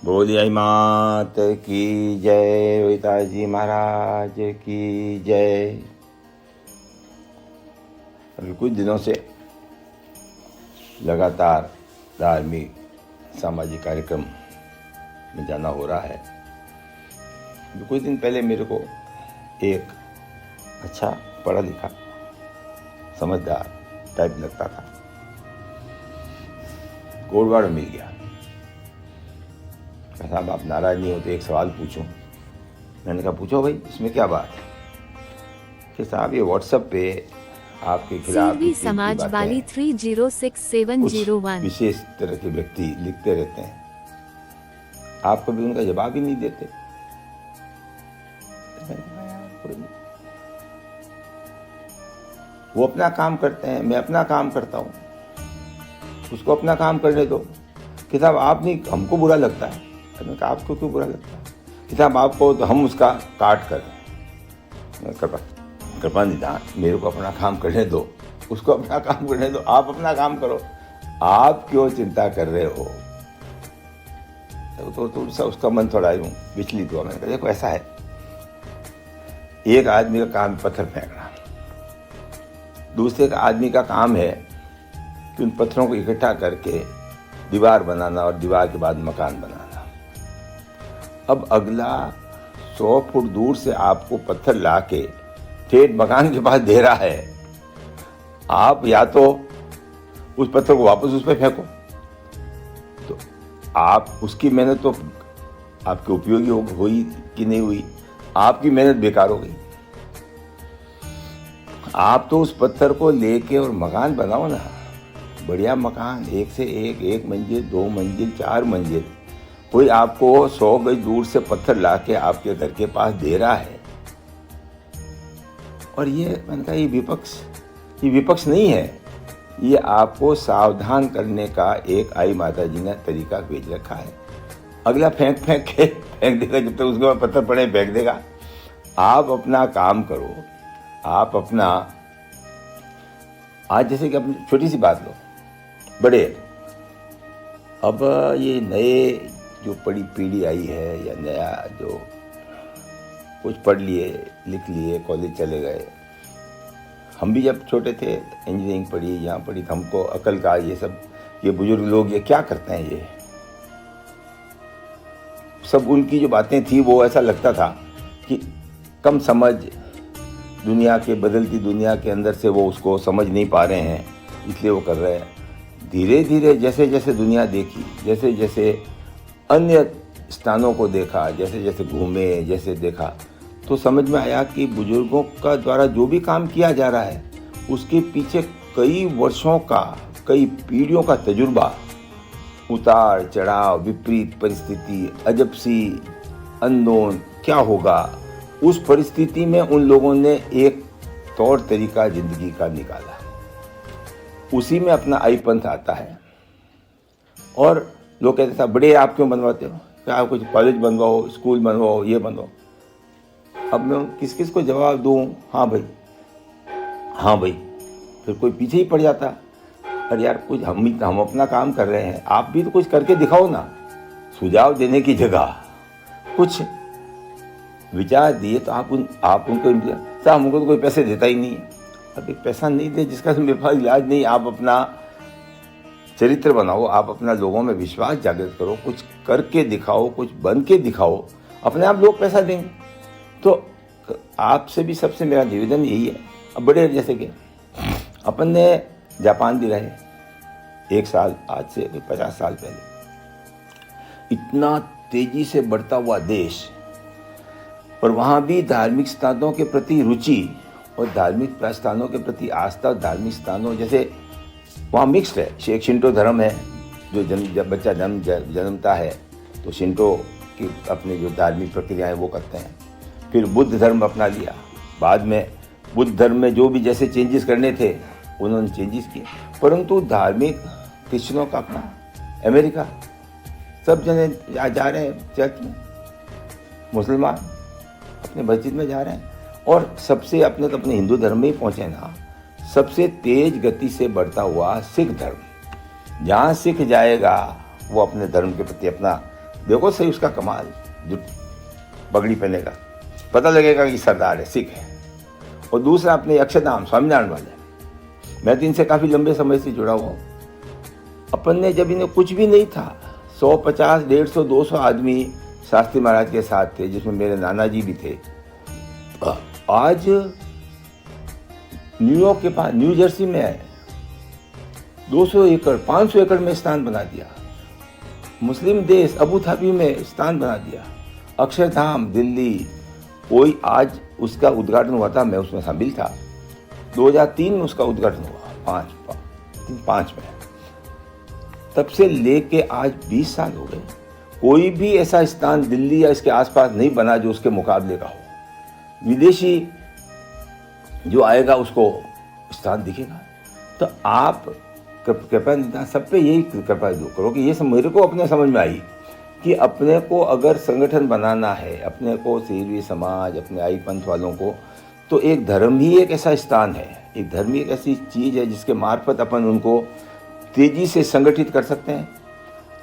बोलिए मात की जय, पिताजी महाराज की जय। अभी कुछ दिनों से लगातार धार्मिक सामाजिक कार्यक्रम में जाना हो रहा है। कुछ दिन पहले मेरे को एक अच्छा पढ़ा लिखा समझदार टाइप लगता था, कोडवर्ड मिल गया। साहब आप नाराज नहीं हो तो एक सवाल पूछूं। मैंने कहा पूछो भाई, इसमें क्या बात है। कि साहब ये व्हाट्सएप पे आपके खिलाफ समाज वाली 306701 विशेष तरह के व्यक्ति लिखते रहते हैं, आप कभी उनका जवाब ही नहीं देते। वो अपना काम करते हैं, मैं अपना काम करता हूं, उसको अपना काम करने दो। कि साहब आप नहीं, हमको बुरा लगता है। मैंने कहा आपको क्यों बुरा लगता है। कि साहब आपको तो हम उसका काट करें। कृपा निदान मेरे को अपना काम करने दो, उसको अपना काम करने दो, आप अपना काम करो। आप क्यों चिंता कर रहे हो। तो उसका मन थोड़ा यूं विचलित हुआ। मैंने कहा देखो ऐसा है, एक आदमी का काम पत्थर फेंकना, दूसरे का आदमी का काम है कि उन पत्थरों को इकट्ठा करके दीवार बनाना और दीवार के बाद मकान बनाना। अब अगला 100 फुट दूर से आपको पत्थर लाके ठेठ मकान के पास दे रहा है। आप या तो उस पत्थर को वापस उस पर फेंको, तो आप उसकी मेहनत तो आपके उपयोगी हुई कि नहीं हुई, आपकी मेहनत बेकार हो गई। आप तो उस पत्थर को लेके और मकान बनाओ ना, बढ़िया मकान, एक से एक मंजिल, 2 मंजिल, 4 मंजिल। कोई आपको 100 गज दूर से पत्थर लाके आपके घर के पास दे रहा है। और ये मैंने कहा ये विपक्ष नहीं है, ये आपको सावधान करने का एक आई माता जी ने तरीका भेज रखा है। अगला फेंक देगा, जब तक उसके बाद पत्थर पड़े फेंक देगा। आप अपना काम करो, आप अपना, आज जैसे कि अपनी छोटी सी बात लो, बड़े अब ये नए जो बड़ी पीढ़ी आई है, या नया जो कुछ पढ़ लिए लिख लिए, कॉलेज चले गए। हम भी जब छोटे थे इंजीनियरिंग पढ़ी, यहाँ पढ़ी, तो हमको अकल का ये बुजुर्ग लोग ये क्या करते हैं, ये सब उनकी जो बातें थी वो ऐसा लगता था कि कम समझ, दुनिया के बदलती दुनिया के अंदर से वो उसको समझ नहीं पा रहे हैं, इसलिए वो कर रहे हैं। धीरे धीरे जैसे जैसे दुनिया देखी, जैसे जैसे अन्य स्थानों को देखा, जैसे जैसे घूमे, जैसे देखा, तो समझ में आया कि बुजुर्गों का द्वारा जो भी काम किया जा रहा है उसके पीछे कई वर्षों का, कई पीढ़ियों का तजुर्बा, उतार चढ़ाव, विपरीत परिस्थिति, अजब सी अननोन क्या होगा, उस परिस्थिति में उन लोगों ने एक तौर तरीका जिंदगी का निकाला, उसी में अपना आईपंथ आता है। और लोग कहते थे बड़े आप क्यों बनवाते हो, क्या आप कुछ कॉलेज बनवाओ, स्कूल बनवाओ, ये बनवाओ। अब मैं किस किस को जवाब दूं, हाँ भाई, फिर कोई पीछे ही पड़ जाता। अरे यार कुछ हम अपना काम कर रहे हैं, आप भी तो कुछ करके दिखाओ ना। सुझाव देने की जगह कुछ विचार दिए तो आप उनको साहब हमको तो कोई पैसे देता ही नहीं है। अभी पैसा नहीं दे जिसका मेरे पास इलाज नहीं। आप अपना चरित्र बनाओ, आप अपना लोगों में विश्वास जागृत करो, कुछ करके दिखाओ, कुछ बन के दिखाओ, अपने आप लोग पैसा देंगे। तो आपसे भी सबसे मेरा निवेदन यही है। अब बड़े जैसे कि अपन ने जापान भी रहे 1 साल, आज से 50 साल पहले, इतना तेजी से बढ़ता हुआ देश, और वहाँ भी धार्मिक स्थानों के प्रति रुचि और धार्मिक स्थानों के प्रति आस्था, धार्मिक स्थानों जैसे वहाँ मिक्स्ड है। एक शिंटो धर्म है, जो जब बच्चा जन्मता है तो शिंटो की अपनी जो धार्मिक प्रक्रियाएं वो करते हैं। फिर बुद्ध धर्म अपना लिया, बाद में बुद्ध धर्म में जो भी जैसे चेंजेस करने थे उन्होंने चेंजेस किए। परंतु धार्मिक क्रिश्चियनों का अपना, अमेरिका सब जने जा रहे हैं चर्च में, मुसलमान अपने मस्जिद में जा रहे हैं, और सबसे अपने हिंदू धर्म में ही पहुँचे ना, सबसे तेज गति से बढ़ता हुआ सिख धर्म। जहाँ सिख जाएगा वो अपने धर्म के प्रति अपना देखो सही उसका कमाल, जो पगड़ी पहनेगा पता लगेगा कि सरदार है, सिख है। और दूसरा अपने अक्षरधाम स्वामीनारायण वाले, मैं तो इनसे काफ़ी लंबे समय से जुड़ा हुआ हूँ। अपन ने जब इन्हें कुछ भी नहीं था, 150, 150, 200 आदमी शास्त्री महाराज के साथ थे, जिसमें मेरे नाना जी भी थे। आज न्यूयॉर्क के पास, न्यू जर्सी में है, 200 एकड़ 500 एकड़ में स्थान बना दिया। मुस्लिम देश अबू धाबी में स्थान बना दिया। अक्षरधाम दिल्ली, कोई आज उसका उद्घाटन हुआ था, मैं उसमें शामिल था। 2003 में उसका उद्घाटन हुआ, 5 में। तब से लेके आज 20 साल हो गए, कोई भी ऐसा स्थान दिल्ली या इसके आसपास नहीं बना जो उसके मुकाबले का हो। विदेशी जो आएगा उसको स्थान दिखेगा। तो आप कृपया निदान सब पे यही कृपया जो करो कि ये सब मेरे को अपने समझ में आई कि अपने को अगर संगठन बनाना है, अपने को सेवी समाज, अपने आई पंथ वालों को, तो एक धर्म ही एक ऐसा स्थान है, एक धर्म ही एक ऐसी चीज़ है जिसके मार्फत अपन उनको तेज़ी से संगठित कर सकते हैं,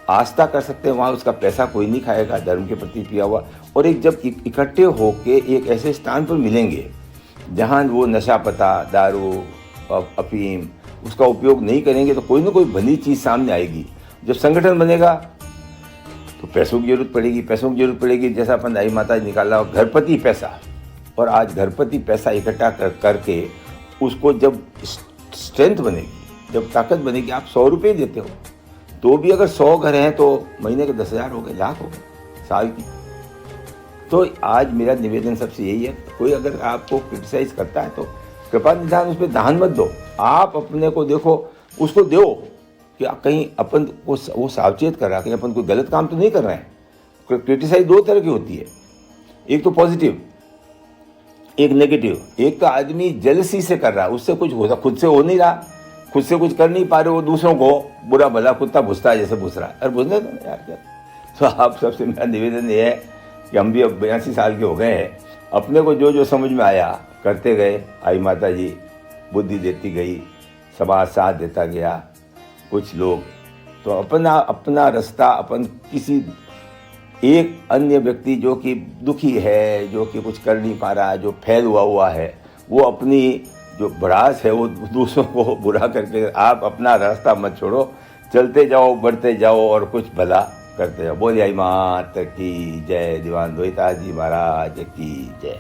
आस्था कर सकते हैं। वहाँ उसका पैसा कोई नहीं खाएगा, धर्म के प्रति पिया हुआ। और एक जब इकट्ठे होके एक ऐसे स्थान पर मिलेंगे जहाँ वो नशा पता, दारू, अफीम उसका उपयोग नहीं करेंगे, तो कोई ना कोई भली चीज़ सामने आएगी। जब संगठन बनेगा तो पैसों की जरूरत पड़ेगी। जैसा अपन आई माता निकाला घरपति पैसा, और आज घरपति पैसा इकट्ठा करके उसको जब स्ट्रेंथ बनेगी, जब ताकत बनेगी, आप 100 रुपये देते हो तो भी अगर 100 घर हैं तो महीने के 10,000 हो गए, लाख हो गए साल की। तो आज मेरा निवेदन सबसे यही है, कोई अगर आपको क्रिटिसाइज करता है तो कृपा निधान उस पर दान मत दो। आप अपने को देखो, उसको दो कि कहीं अपन को वो सावचेत कर रहा है, कहीं अपन कोई गलत काम तो नहीं कर रहे हैं। क्रिटिसाइज 2 तरह की होती है, एक तो पॉजिटिव, एक नेगेटिव। एक तो आदमी जेलसी से कर रहा है, उससे कुछ होता, खुद से हो नहीं रहा, खुद से कुछ कर नहीं पा रहे, वो दूसरों को बुरा भला कुत्ता भुसता है जैसे भुस रहा है। अरे भुसने दो यार क्या। तो आप सबसे मेरा निवेदन ये है कि हम भी अब 82 साल के हो गए हैं, अपने को जो जो समझ में आया करते गए। आई माता जी बुद्धि देती गई, समाज साथ देता गया, कुछ लोग तो अपना रास्ता, अपन किसी एक अन्य व्यक्ति जो कि दुखी है, जो कि कुछ कर नहीं पा रहा है, जो फैल हुआ है, वो अपनी जो भड़ास है वो दूसरों को बुरा करके, आप अपना रास्ता मत छोड़ो, चलते जाओ, बढ़ते जाओ और कुछ भला करते जाओ। बोलिए आई माता की जय, दीवान द्वैता जी महाराज की जय।